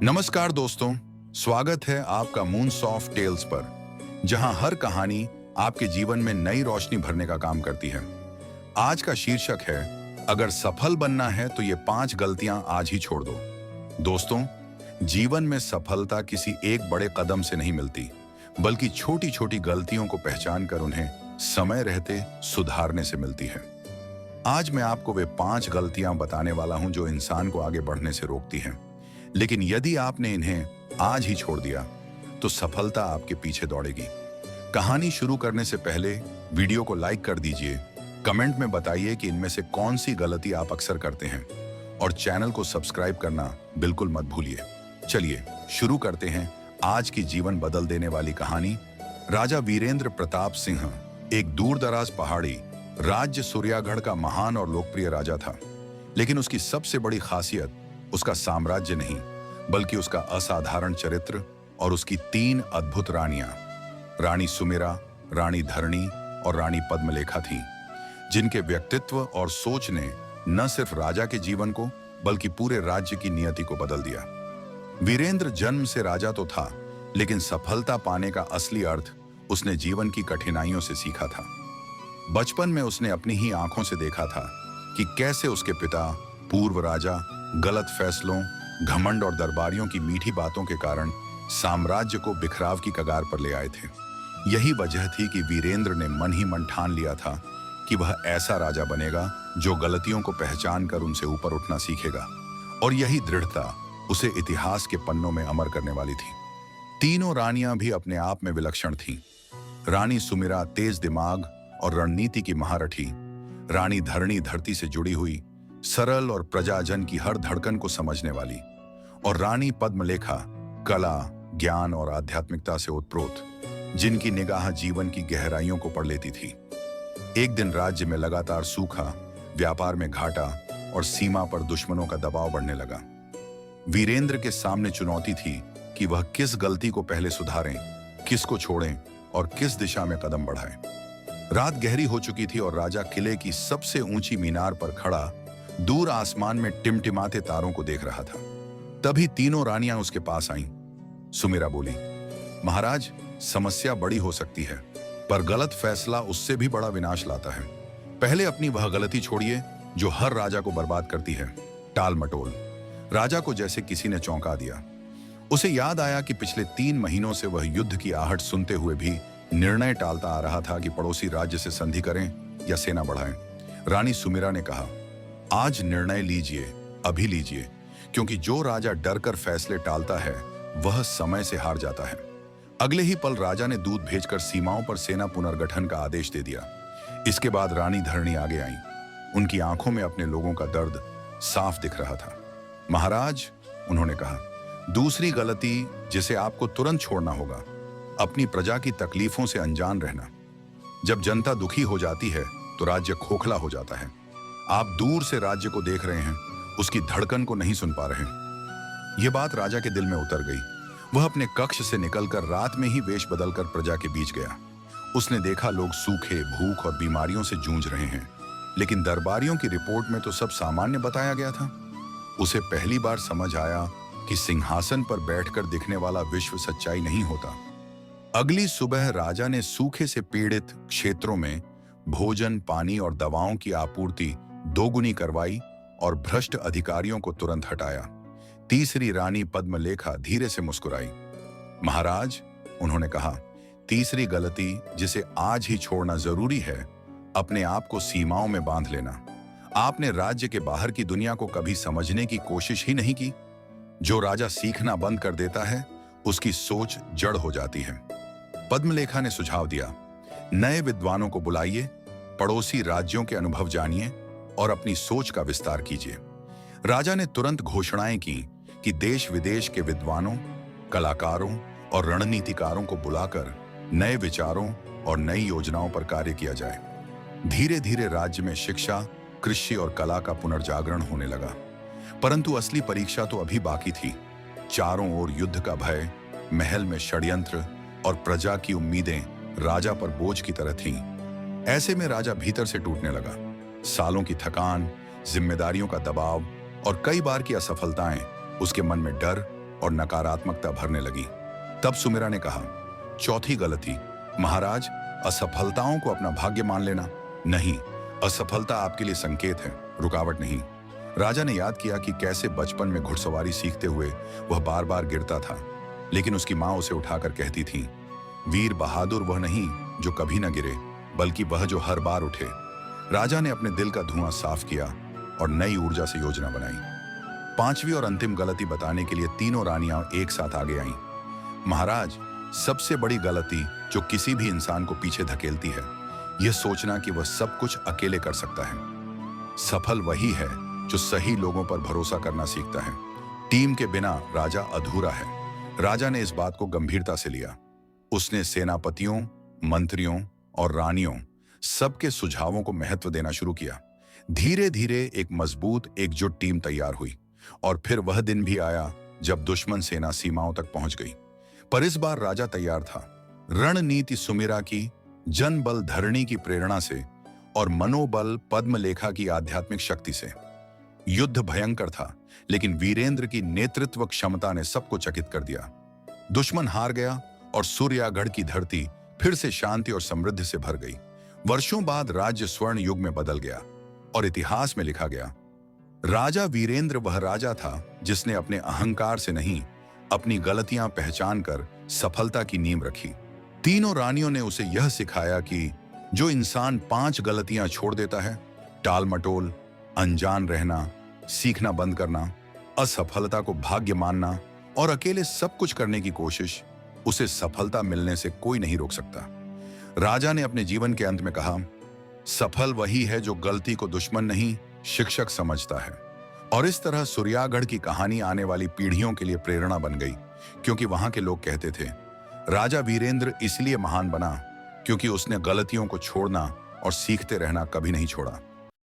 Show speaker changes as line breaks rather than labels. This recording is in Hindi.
नमस्कार दोस्तों, स्वागत है आपका मून सॉफ्ट टेल्स पर, जहां हर कहानी आपके जीवन में नई रोशनी भरने का काम करती है। आज का शीर्षक है, अगर सफल बनना है तो ये 5 गलतियां आज ही छोड़ दो। दोस्तों, जीवन में सफलता किसी एक बड़े कदम से नहीं मिलती, बल्कि छोटी छोटी गलतियों को पहचान कर उन्हें समय रहते सुधारने से मिलती है। आज मैं आपको वे 5 गलतियां बताने वाला हूं जो इंसान को आगे बढ़ने से रोकती हैं। लेकिन यदि आपने इन्हें आज ही छोड़ दिया तो सफलता आपके पीछे दौड़ेगी। कहानी शुरू करने से पहले वीडियो को लाइक कर दीजिए, कमेंट में बताइए कि इनमें से कौन सी गलती आप अक्सर करते हैं और चैनल को सब्सक्राइब करना बिल्कुल मत भूलिए। चलिए शुरू करते हैं आज की जीवन बदल देने वाली कहानी। राजा वीरेंद्र प्रताप सिंह एक दूरदराज पहाड़ी राज्य सूर्यागढ़ का महान और लोकप्रिय राजा था। लेकिन उसकी सबसे बड़ी खासियत उसका साम्राज्य नहीं, बल्कि उसका असाधारण चरित्र और उसकी 3 अद्भुत रानियां, रानी सुमिरा, रानी धरणी और रानी पद्मलेखा थीं, जिनके व्यक्तित्व और सोच ने न सिर्फ राजा के जीवन को बल्कि पूरे राज्य की नियति को बदल दिया। वीरेंद्र जन्म से राजा तो था, लेकिन सफलता पाने का असली अर्थ उसने जीवन की कठिनाइयों से सीखा था। बचपन में उसने अपनी ही आंखों से देखा था कि कैसे उसके पिता, पूर्व राजा, गलत फैसलों, घमंड और दरबारियों की मीठी बातों के कारण साम्राज्य को बिखराव की कगार पर ले आए थे। यही वजह थी कि वीरेंद्र ने मन ही मन ठान लिया था कि वह ऐसा राजा बनेगा जो गलतियों को पहचान कर उनसे ऊपर उठना सीखेगा, और यही दृढ़ता उसे इतिहास के पन्नों में अमर करने वाली थी। तीनों रानियां भी अपने आप में विलक्षण थीं। रानी सुमिरा तेज दिमाग और रणनीति की महारथी, रानी धरणी धरती से जुड़ी हुई, सरल और प्रजाजन की हर धड़कन को समझने वाली, और रानी पद्मलेखा कला, ज्ञान और आध्यात्मिकता से ओतप्रोत, जिनकी निगाह जीवन की गहराइयों को पढ़ लेती थी। एक दिन राज्य में लगातार सूखा, व्यापार में घाटा और सीमा पर दुश्मनों का दबाव बढ़ने लगा। वीरेंद्र के सामने चुनौती थी कि वह किस गलती को पहले सुधारें, किसको छोड़ें और किस दिशा में कदम बढ़ाएं। रात गहरी हो चुकी थी और राजा किले की सबसे ऊंची मीनार पर खड़ा दूर आसमान में टिमटिमाते तारों को देख रहा था। तभी तीनों रानियां उसके पास आईं। सुमिरा बोली, महाराज, समस्या बड़ी हो सकती है, पर गलत फैसला उससे भी बड़ा विनाश लाता है। पहले अपनी वह गलती छोड़िए जो हर राजा को बर्बाद करती है, टाल मटोल। राजा को जैसे किसी ने चौंका दिया। उसे याद आया कि पिछले 3 महीनों से वह युद्ध की आहट सुनते हुए भी निर्णय टालता आ रहा था कि पड़ोसी राज्य से संधि करें या सेना बढ़ाएं। रानी सुमिरा ने कहा, आज निर्णय लीजिए, अभी लीजिए, क्योंकि जो राजा डर कर फैसले टालता है वह समय से हार जाता है। अगले ही पल राजा ने दूत भेजकर सीमाओं पर सेना पुनर्गठन का आदेश दे दिया। इसके बाद रानी धरणी आगे आईं। उनकी आंखों में अपने लोगों का दर्द साफ दिख रहा था। महाराज, उन्होंने कहा, दूसरी गलती जिसे आपको तुरंत छोड़ना होगा, अपनी प्रजा की तकलीफों से अनजान रहना। जब जनता दुखी हो जाती है तो राज्य खोखला हो जाता है। आप दूर से राज्य को देख रहे हैं, उसकी धड़कन को नहीं सुन पा रहे। यह बात राजा के दिल में उतर गई। वह अपने कक्ष से निकलकर रात में ही वेश बदलकर प्रजा के बीच गया। उसने देखा लोग सूखे, भूख और बीमारियों से जूझ रहे हैं, लेकिन दरबारियों की रिपोर्ट में तो सब सामान्य बताया गया था। उसे पहली बार समझ आया कि सिंहासन पर बैठकर दिखने वाला विश्व सच्चाई नहीं होता। अगली सुबह राजा ने सूखे से पीड़ित क्षेत्रों में भोजन, पानी और दवाओं की आपूर्ति दोगुनी करवाई और भ्रष्ट अधिकारियों को तुरंत हटाया। तीसरी रानी पद्मलेखा धीरे से मुस्कुराई। महाराज, उन्होंने कहा, तीसरी गलती जिसे आज ही छोड़ना जरूरी है, अपने आप को सीमाओं में बांध लेना। आपने राज्य के बाहर की दुनिया को कभी समझने की कोशिश ही नहीं की। जो राजा सीखना बंद कर देता है, उसकी सोच जड़ हो जाती है। पद्मलेखा ने सुझाव दिया, नए विद्वानों को बुलाइए, पड़ोसी राज्यों के अनुभव जानिए और अपनी सोच का विस्तार कीजिए। राजा ने तुरंत घोषणाएं की कि देश विदेश के विद्वानों, कलाकारों और रणनीतिकारों को बुलाकर नए विचारों और नई योजनाओं पर कार्य किया जाए। धीरे धीरे राज्य में शिक्षा, कृषि और कला का पुनर्जागरण होने लगा। परंतु असली परीक्षा तो अभी बाकी थी। चारों ओर युद्ध का भय, महल में षड्यंत्र और प्रजा की उम्मीदें राजा पर बोझ की तरह थीं। ऐसे में राजा भीतर से टूटने लगा। सालों की थकान, जिम्मेदारियों का दबाव और कई बार की असफलताएं उसके मन में डर और नकारात्मकता भरने लगी। तब सुमिरा ने कहा, चौथी गलती, महाराज, असफलताओं को अपना भाग्य मान लेना। नहीं, असफलता आपके लिए संकेत है, रुकावट नहीं। राजा ने याद किया कि कैसे बचपन में घुड़सवारी सीखते हुए वह बार बार गिरता था, लेकिन उसकी माँ उसे उठाकर कहती थी, वीर बहादुर वह नहीं जो कभी न गिरे, बल्कि वह जो हर बार उठे। राजा ने अपने दिल का धुआं साफ किया और नई ऊर्जा से योजना बनाई। पांचवी और अंतिम गलती बताने के लिए तीनों रानियां एक साथ आगे आईं। महाराज, सबसे बड़ी गलती जो किसी भी इंसान को पीछे धकेलती है, यह सोचना कि वह सब कुछ अकेले कर सकता है। सफल वही है जो सही लोगों पर भरोसा करना सीखता है। टीम के बिना राजा अधूरा है। राजा ने इस बात को गंभीरता से लिया। उसने सेनापतियों, मंत्रियों और रानियों सबके सुझावों को महत्व देना शुरू किया। धीरे धीरे एक मजबूत, एकजुट टीम तैयार हुई और फिर वह दिन भी आया जब दुश्मन सेना सीमाओं तक पहुंच गई। पर इस बार राजा तैयार था। रणनीति सुमिरा की, जनबल धरणी की प्रेरणा से और मनोबल पद्मलेखा की आध्यात्मिक शक्ति से। युद्ध भयंकर था, लेकिन वीरेंद्र की नेतृत्व क्षमता ने सबको चकित कर दिया। दुश्मन हार गया और सूर्यागढ़ की धरती फिर से शांति और समृद्धि से भर गई। वर्षों बाद राज्य स्वर्ण युग में बदल गया और इतिहास में लिखा गया, राजा वीरेंद्र वह राजा था जिसने अपने अहंकार से नहीं, अपनी गलतियां पहचान कर सफलता की नींव रखी। तीनों रानियों ने उसे यह सिखाया कि जो इंसान 5 गलतियां छोड़ देता है, टाल मटोल, अनजान रहना, सीखना बंद करना, असफलता को भाग्य मानना और अकेले सब कुछ करने की कोशिश, उसे सफलता मिलने से कोई नहीं रोक सकता। राजा ने अपने जीवन के अंत में कहा, सफल वही है जो गलती को दुश्मन नहीं, शिक्षक समझता है। और इस तरह सूर्यागढ़ की कहानी आने वाली पीढ़ियों के लिए प्रेरणा बन गई, क्योंकि वहां के लोग कहते थे, राजा वीरेंद्र इसलिए महान बना क्योंकि उसने गलतियों को छोड़ना और सीखते रहना कभी नहीं छोड़ा।